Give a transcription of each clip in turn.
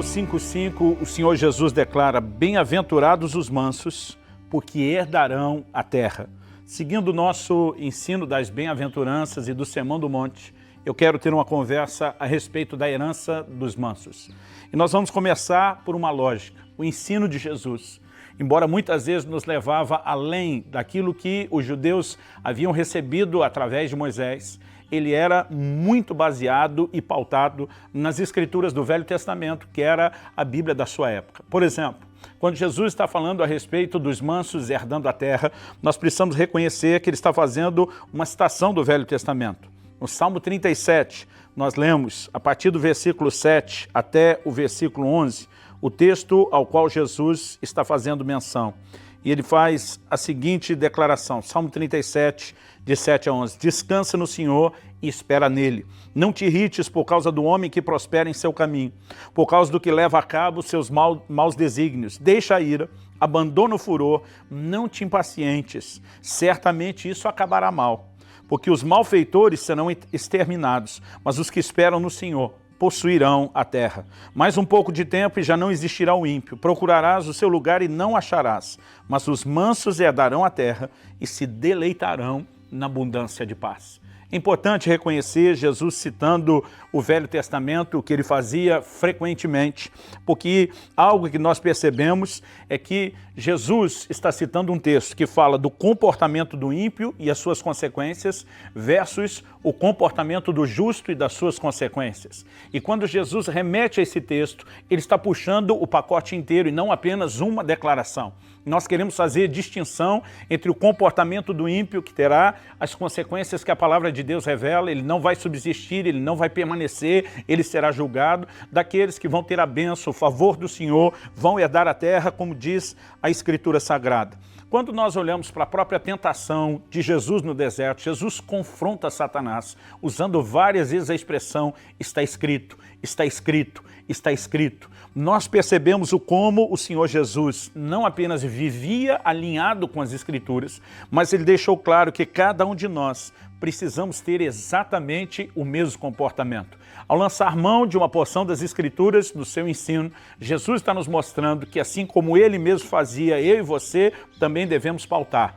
Mateus 5,5, o Senhor Jesus declara: bem-aventurados os mansos, porque herdarão a terra. Seguindo o nosso ensino das bem-aventuranças e do Sermão do Monte, eu quero ter uma conversa a respeito da herança dos mansos. E nós vamos começar por uma lógica, o ensino de Jesus. Embora muitas vezes nos levava além daquilo que os judeus haviam recebido através de Moisés, ele era muito baseado e pautado nas escrituras do Velho Testamento, que era a Bíblia da sua época. Por exemplo, quando Jesus está falando a respeito dos mansos herdando a terra, nós precisamos reconhecer que ele está fazendo uma citação do Velho Testamento. No Salmo 37, nós lemos, a partir do versículo 7 até o versículo 11, o texto ao qual Jesus está fazendo menção. E ele faz a seguinte declaração, Salmo 37, de 7 a 11. Descansa no Senhor e espera nele. Não te irrites por causa do homem que prospera em seu caminho, por causa do que leva a cabo seus maus desígnios. Deixa a ira, abandona o furor, não te impacientes. Certamente isso acabará mal, porque os malfeitores serão exterminados, mas os que esperam no Senhor possuirão a terra. Mais um pouco de tempo e já não existirá o ímpio. Procurarás o seu lugar e não acharás, mas os mansos herdarão a terra e se deleitarão na abundância de paz. É importante reconhecer Jesus citando o Velho Testamento, o que ele fazia frequentemente, porque algo que nós percebemos é que Jesus está citando um texto que fala do comportamento do ímpio e as suas consequências versus o comportamento do justo e das suas consequências. E quando Jesus remete a esse texto, ele está puxando o pacote inteiro e não apenas uma declaração. Nós queremos fazer distinção entre o comportamento do ímpio, que terá as consequências que a palavra de Deus revela, ele não vai subsistir, ele não vai permanecer, ele será julgado, daqueles que vão ter a bênção, o favor do Senhor, vão herdar a terra, como diz a Escritura Sagrada. Quando nós olhamos para a própria tentação de Jesus no deserto, Jesus confronta Satanás, usando várias vezes a expressão está escrito, está escrito, está escrito. Nós percebemos o como o Senhor Jesus não apenas vivia alinhado com as Escrituras, mas ele deixou claro que cada um de nós precisamos ter exatamente o mesmo comportamento. Ao lançar mão de uma porção das Escrituras no seu ensino, Jesus está nos mostrando que assim como ele mesmo fazia, eu e você também devemos pautar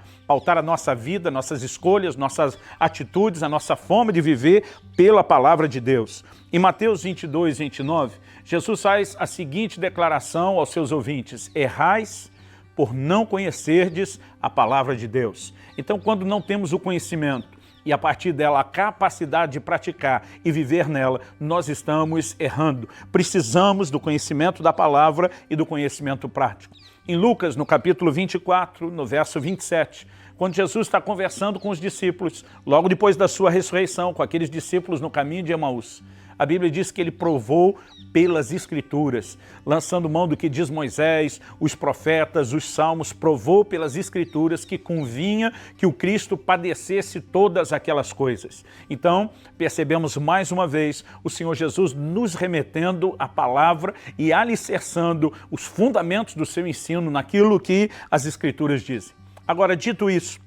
a nossa vida, nossas escolhas, nossas atitudes, a nossa forma de viver pela palavra de Deus. Em Mateus 22, 29, Jesus faz a seguinte declaração aos seus ouvintes: errais por não conhecerdes a palavra de Deus. Então, quando não temos o conhecimento e a partir dela a capacidade de praticar e viver nela, nós estamos errando. Precisamos do conhecimento da palavra e do conhecimento prático. Em Lucas, no capítulo 24, no verso 27, quando Jesus está conversando com os discípulos, logo depois da sua ressurreição, com aqueles discípulos no caminho de Emaús, a Bíblia diz que ele provou pelas Escrituras, lançando mão do que diz Moisés, os profetas, os salmos, provou pelas Escrituras que convinha que o Cristo padecesse todas aquelas coisas. Então, percebemos mais uma vez o Senhor Jesus nos remetendo à palavra e alicerçando os fundamentos do seu ensino naquilo que as Escrituras dizem. Agora, dito isso,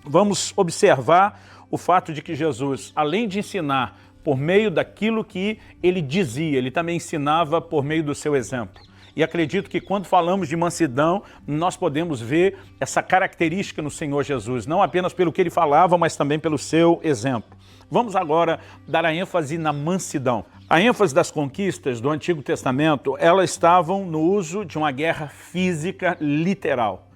vamos observar o fato de que Jesus, além de ensinar por meio daquilo que ele dizia, ele também ensinava por meio do seu exemplo. E acredito que quando falamos de mansidão, nós podemos ver essa característica no Senhor Jesus, não apenas pelo que ele falava, mas também pelo seu exemplo. Vamos agora dar a ênfase na mansidão. A ênfase das conquistas do Antigo Testamento, elas estavam no uso de uma guerra física literal.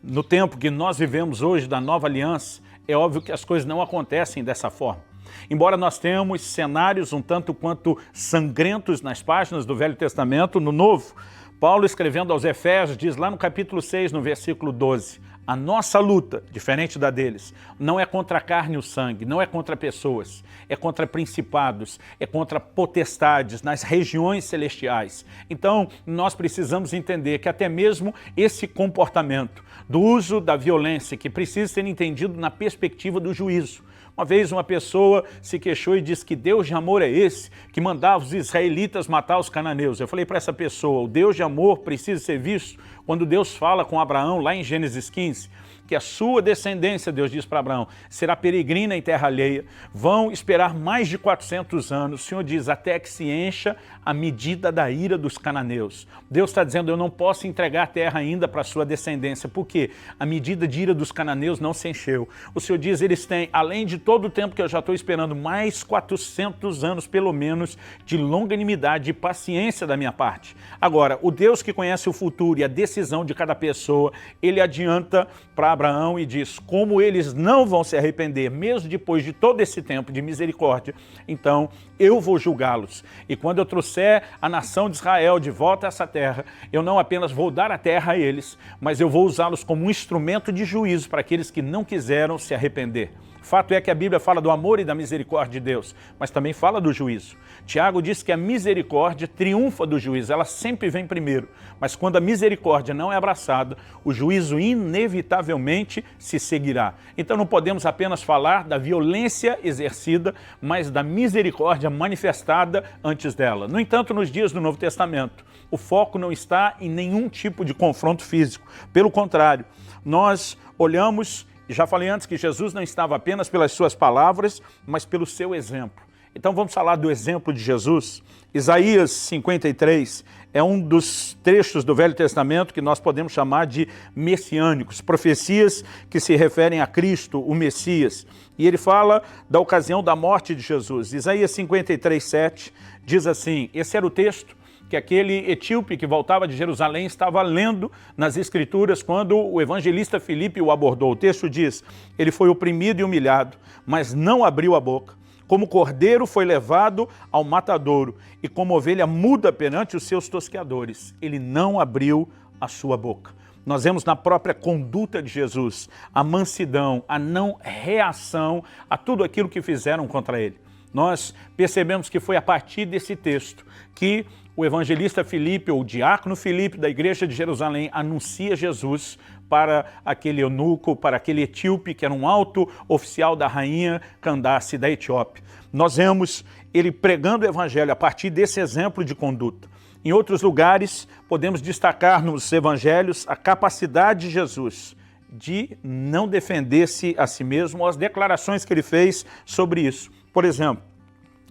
No tempo que nós vivemos hoje da Nova Aliança, é óbvio que as coisas não acontecem dessa forma. Embora nós tenhamos cenários um tanto quanto sangrentos nas páginas do Velho Testamento, no Novo, Paulo escrevendo aos Efésios diz lá no capítulo 6, no versículo 12, a nossa luta, diferente da deles, não é contra a carne e o sangue, não é contra pessoas, é contra principados, é contra potestades nas regiões celestiais. Então, nós precisamos entender que até mesmo esse comportamento do uso da violência, que precisa ser entendido na perspectiva do juízo. Uma vez uma pessoa se queixou e disse que Deus de amor é esse que mandava os israelitas matar os cananeus. Eu falei para essa pessoa, o Deus de amor precisa ser visto quando Deus fala com Abraão lá em Gênesis 15, que a sua descendência, Deus diz para Abraão, será peregrina em terra alheia, vão esperar mais de 400 anos, o Senhor diz, até que se encha a medida da ira dos cananeus. Deus está dizendo, eu não posso entregar a terra ainda para a sua descendência, porque a medida de ira dos cananeus não se encheu. O Senhor diz, eles têm, além de todo o tempo que eu já estou esperando, mais 400 anos, pelo menos, de longanimidade e paciência da minha parte. Agora, o Deus que conhece o futuro e a decisão de cada pessoa, ele adianta para Abraão e diz, como eles não vão se arrepender, mesmo depois de todo esse tempo de misericórdia, então eu vou julgá-los. E quando eu trouxer a nação de Israel de volta a essa terra, eu não apenas vou dar a terra a eles, mas eu vou usá-los como um instrumento de juízo para aqueles que não quiseram se arrepender. Fato é que a Bíblia fala do amor e da misericórdia de Deus, mas também fala do juízo. Tiago diz que a misericórdia triunfa do juízo, ela sempre vem primeiro. Mas quando a misericórdia não é abraçada, o juízo inevitavelmente se seguirá. Então não podemos apenas falar da violência exercida, mas da misericórdia manifestada antes dela. No entanto, nos dias do Novo Testamento, o foco não está em nenhum tipo de confronto físico. Pelo contrário, nós olhamos... Já falei antes que Jesus não estava apenas pelas suas palavras, mas pelo seu exemplo. Então vamos falar do exemplo de Jesus. Isaías 53 é um dos trechos do Velho Testamento que nós podemos chamar de messiânicos, profecias que se referem a Cristo, o Messias. E ele fala da ocasião da morte de Jesus. Isaías 53, 7 diz assim, esse era o texto que aquele etíope que voltava de Jerusalém estava lendo nas Escrituras quando o evangelista Filipe o abordou. O texto diz, ele foi oprimido e humilhado, mas não abriu a boca. Como cordeiro foi levado ao matadouro e como ovelha muda perante os seus tosqueadores, ele não abriu a sua boca. Nós vemos na própria conduta de Jesus a mansidão, a não reação a tudo aquilo que fizeram contra ele. Nós percebemos que foi a partir desse texto que o evangelista Filipe, ou o diácono Filipe da igreja de Jerusalém, anuncia Jesus para aquele eunuco, para aquele etíope, que era um alto oficial da rainha Candace da Etiópia. Nós vemos ele pregando o evangelho a partir desse exemplo de conduta. Em outros lugares, podemos destacar nos evangelhos a capacidade de Jesus de não defender-se a si mesmo, ou as declarações que ele fez sobre isso. Por exemplo,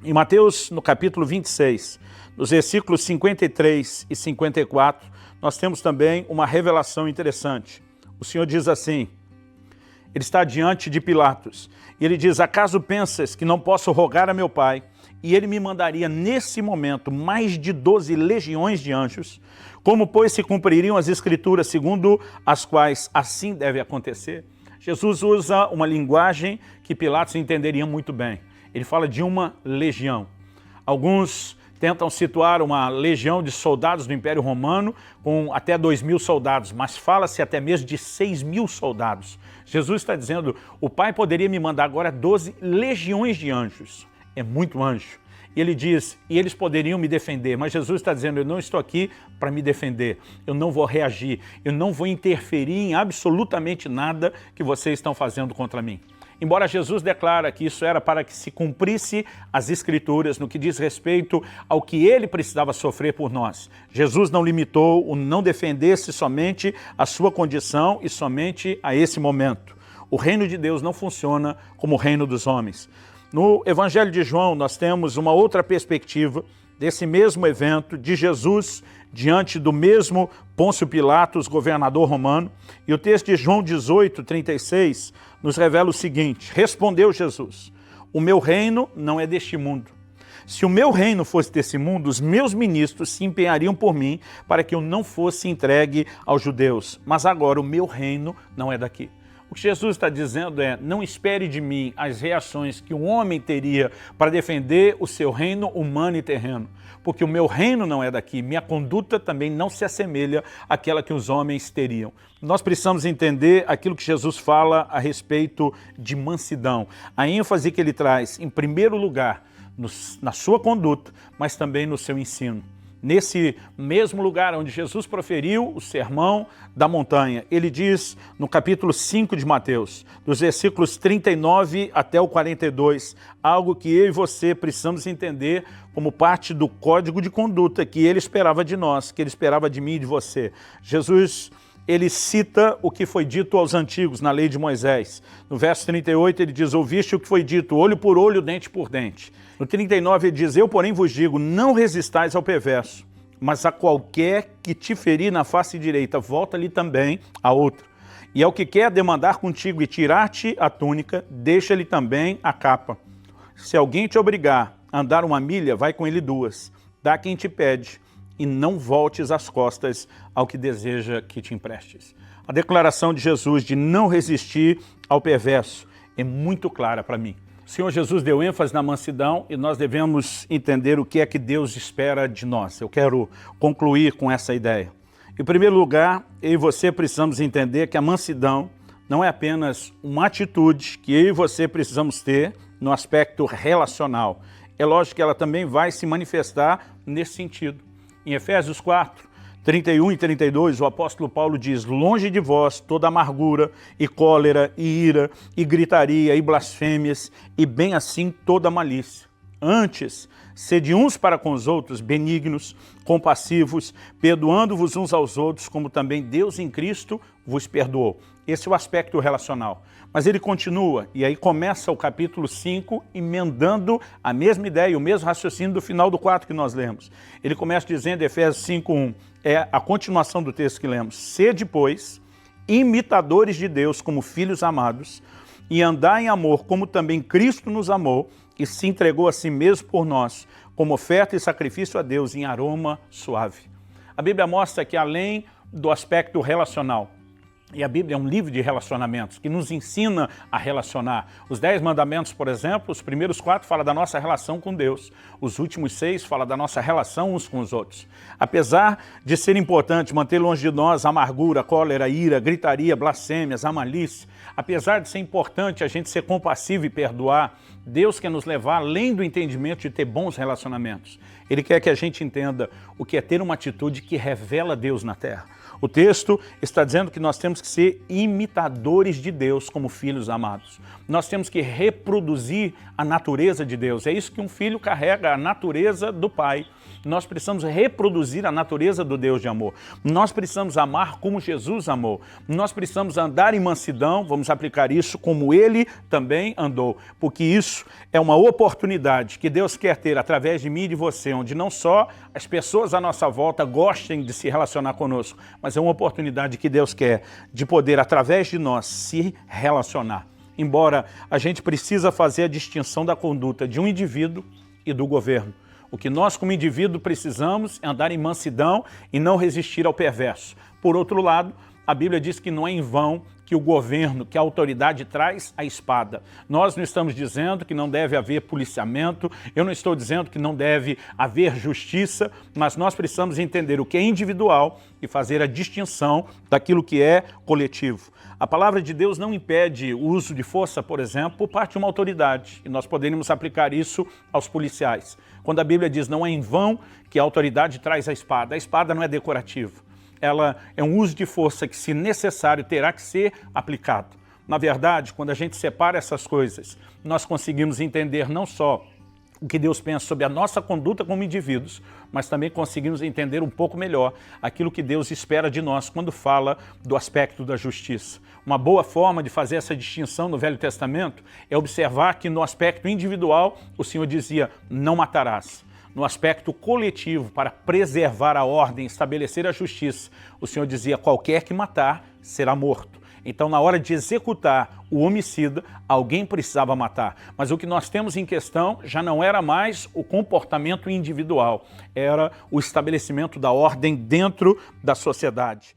em Mateus, no capítulo 26, nos versículos 53 e 54, nós temos também uma revelação interessante. O Senhor diz assim, ele está diante de Pilatos, e ele diz, acaso pensas que não posso rogar a meu Pai, e ele me mandaria nesse momento mais de 12 legiões de anjos? Como, pois, se cumpririam as Escrituras segundo as quais assim deve acontecer? Jesus usa uma linguagem que Pilatos entenderia muito bem. Ele fala de uma legião. Alguns tentam situar uma legião de soldados do Império Romano com até 2.000 soldados, mas fala-se até mesmo de 6.000 soldados. Jesus está dizendo, o Pai poderia me mandar agora 12 legiões de anjos. É muito anjo. E ele diz, e eles poderiam me defender, mas Jesus está dizendo, eu não estou aqui para me defender, eu não vou reagir, eu não vou interferir em absolutamente nada que vocês estão fazendo contra mim. Embora Jesus declara que isso era para que se cumprisse as Escrituras no que diz respeito ao que ele precisava sofrer por nós, Jesus não limitou o não defender-se somente a sua condição e somente a esse momento. O reino de Deus não funciona como o reino dos homens. No Evangelho de João, nós temos uma outra perspectiva desse mesmo evento de Jesus diante do mesmo Pôncio Pilatos, governador romano. E o texto de João 18, 36, nos revela o seguinte, respondeu Jesus, o meu reino não é deste mundo. Se o meu reino fosse desse mundo, os meus ministros se empenhariam por mim para que eu não fosse entregue aos judeus. Mas agora o meu reino não é daqui. O que Jesus está dizendo é, não espere de mim as reações que um homem teria para defender o seu reino humano e terreno, porque o meu reino não é daqui, minha conduta também não se assemelha àquela que os homens teriam. Nós precisamos entender aquilo que Jesus fala a respeito de mansidão, a ênfase que ele traz, em primeiro lugar, na sua conduta, mas também no seu ensino. Nesse mesmo lugar onde Jesus proferiu o sermão da montanha, ele diz no capítulo 5 de Mateus, dos versículos 39 até o 42, algo que eu e você precisamos entender como parte do código de conduta que ele esperava de nós, que ele esperava de mim e de você. Jesus ele cita o que foi dito aos antigos na lei de Moisés. No verso 38 ele diz, ouviste o que foi dito, olho por olho, dente por dente. No 39 ele diz, eu porém vos digo, não resistais ao perverso, mas a qualquer que te ferir na face direita, volta-lhe também a outra. E ao que quer demandar contigo e tirar-te a túnica, deixa-lhe também a capa. Se alguém te obrigar a andar 1 milha, vai com ele 2. Dá quem te pede, e não voltes as costas ao que deseja que te emprestes. A declaração de Jesus de não resistir ao perverso é muito clara para mim. O Senhor Jesus deu ênfase na mansidão e nós devemos entender o que é que Deus espera de nós. Eu quero concluir com essa ideia. Em primeiro lugar, eu e você precisamos entender que a mansidão não é apenas uma atitude que eu e você precisamos ter no aspecto relacional. É lógico que ela também vai se manifestar nesse sentido. Em Efésios 4, 31 e 32, o apóstolo Paulo diz, longe de vós toda amargura e cólera e ira e gritaria e blasfêmias e bem assim toda malícia. Antes, sede uns para com os outros benignos, compassivos, perdoando-vos uns aos outros, como também Deus em Cristo vos perdoou. Esse é o aspecto relacional. Mas ele continua, e aí começa o capítulo 5, emendando a mesma ideia, o mesmo raciocínio do final do 4 que nós lemos. Ele começa dizendo, Efésios 5:1, é a continuação do texto que lemos. Sede, pois, imitadores de Deus como filhos amados, e andar em amor como também Cristo nos amou, e se entregou a si mesmo por nós, como oferta e sacrifício a Deus em aroma suave. A Bíblia mostra que além do aspecto relacional, e a Bíblia é um livro de relacionamentos que nos ensina a relacionar. Os 10 mandamentos, por exemplo, os primeiros 4 falam da nossa relação com Deus. Os últimos 6 falam da nossa relação uns com os outros. Apesar de ser importante manter longe de nós a amargura, cólera, ira, gritaria, blasfêmias, a malícia, apesar de ser importante a gente ser compassivo e perdoar, Deus quer nos levar além do entendimento de ter bons relacionamentos. Ele quer que a gente entenda o que é ter uma atitude que revela Deus na terra. O texto está dizendo que nós temos que ser imitadores de Deus como filhos amados. Nós temos que reproduzir a natureza de Deus. É isso que um filho carrega, a natureza do pai. Nós precisamos reproduzir a natureza do Deus de amor. Nós precisamos amar como Jesus amou. Nós precisamos andar em mansidão, vamos aplicar isso como ele também andou. Porque isso é uma oportunidade que Deus quer ter através de mim e de você, onde não só as pessoas à nossa volta gostem de se relacionar conosco, mas é uma oportunidade que Deus quer de poder, através de nós, se relacionar. Embora a gente precisa fazer a distinção da conduta de um indivíduo e do governo. O que nós, como indivíduo, precisamos é andar em mansidão e não resistir ao perverso. Por outro lado, a Bíblia diz que não é em vão que o governo, que a autoridade traz a espada. Nós não estamos dizendo que não deve haver policiamento, eu não estou dizendo que não deve haver justiça, mas nós precisamos entender o que é individual e fazer a distinção daquilo que é coletivo. A palavra de Deus não impede o uso de força, por exemplo, por parte de uma autoridade, e nós poderíamos aplicar isso aos policiais. Quando a Bíblia diz não é em vão que a autoridade traz a espada não é decorativa. Ela é um uso de força que, se necessário, terá que ser aplicado. Na verdade, quando a gente separa essas coisas, nós conseguimos entender não só o que Deus pensa sobre a nossa conduta como indivíduos, mas também conseguimos entender um pouco melhor aquilo que Deus espera de nós quando fala do aspecto da justiça. Uma boa forma de fazer essa distinção no Velho Testamento é observar que no aspecto individual o Senhor dizia, não matarás. No aspecto coletivo, para preservar a ordem, estabelecer a justiça, o Senhor dizia, qualquer que matar será morto. Então, na hora de executar o homicida, alguém precisava matar. Mas o que nós temos em questão já não era mais o comportamento individual, era o estabelecimento da ordem dentro da sociedade.